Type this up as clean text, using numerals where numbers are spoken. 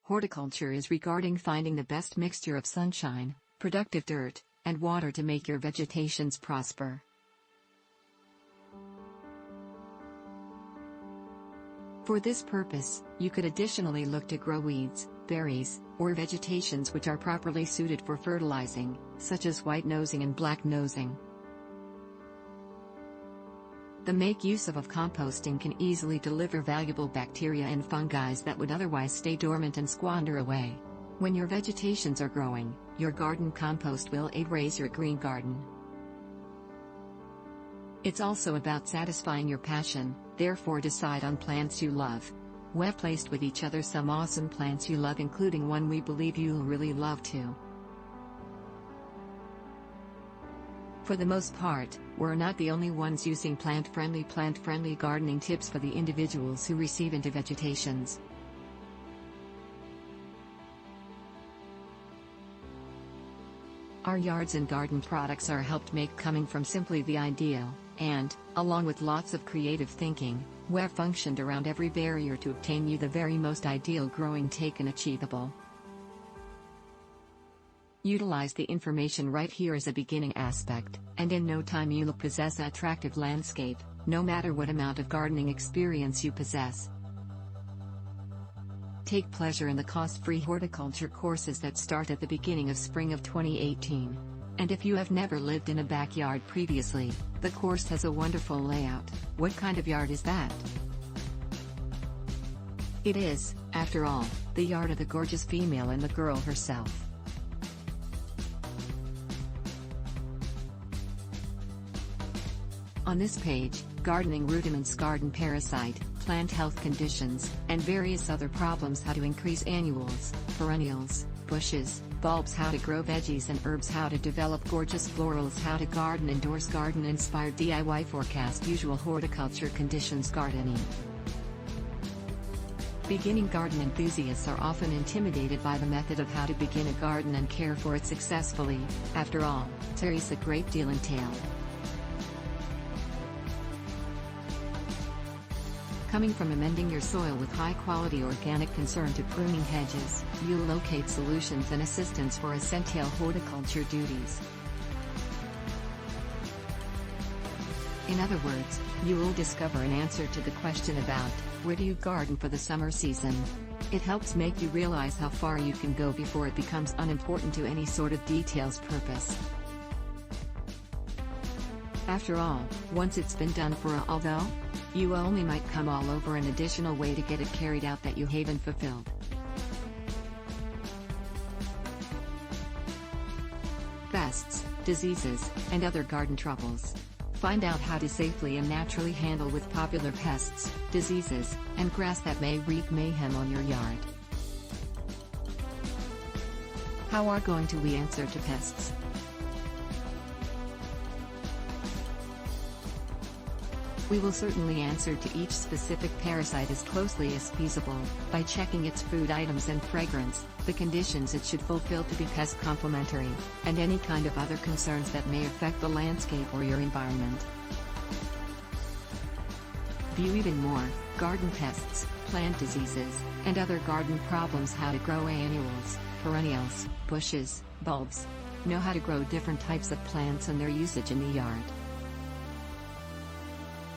Horticulture is regarding finding the best mixture of sunshine, productive dirt, and water to make your vegetations prosper. For this purpose, you could additionally look to grow weeds, berries, or vegetations which are properly suited for fertilizing, such as white nosing and black nosing. The make use of composting can easily deliver valuable bacteria and fungi that would otherwise stay dormant and squander away. When your vegetations are growing, your garden compost will aid raise your green garden. It's also about satisfying your passion, therefore decide on plants you love. We've placed with each other some awesome plants you love, including one we believe you'll really love too. For the most part, we're not the only ones using plant-friendly gardening tips for the individuals who receive into vegetations. Our yards and garden products are helped make coming from simply the ideal, and, along with lots of creative thinking, we've functioned around every barrier to obtain you the very most ideal growing take and achievable. Utilize the information right here as a beginning aspect, and in no time you'll possess an attractive landscape, no matter what amount of gardening experience you possess. Take pleasure in the cost-free horticulture courses that start at the beginning of spring of 2018. And if you have never lived in a backyard previously, the course has a wonderful layout. What kind of yard is that? It is, after all, the yard of the gorgeous female and the girl herself. On this page, gardening rudiments, garden parasite, plant health conditions, and various other problems, how to increase annuals, perennials, bushes, bulbs, how to grow veggies and herbs, how to develop gorgeous florals, how to garden indoors, garden inspired DIY forecast, usual horticulture conditions, gardening. Beginning garden enthusiasts are often intimidated by the method of how to begin a garden and care for it successfully. After all, there's a great deal entailed. Coming from amending your soil with high-quality organic concern to pruning hedges, you'll locate solutions and assistance for essential horticulture duties. In other words, you will discover an answer to the question about, where do you garden for the summer season? It helps make you realize how far you can go before it becomes unimportant to any sort of details purpose. After all, once it's been done for all though, you only might come all over an additional way to get it carried out that you haven't fulfilled. Pests, diseases, and other garden troubles. Find out how to safely and naturally handle with popular pests, diseases, and grass that may wreak mayhem on your yard. How are going to we answer to pests? We will certainly answer to each specific parasite as closely as feasible, by checking its food items and fragrance, the conditions it should fulfill to be pest complementary, and any kind of other concerns that may affect the landscape or your environment. View even more, garden pests, plant diseases, and other garden problems, how to grow annuals, perennials, bushes, bulbs. Know how to grow different types of plants and their usage in the yard.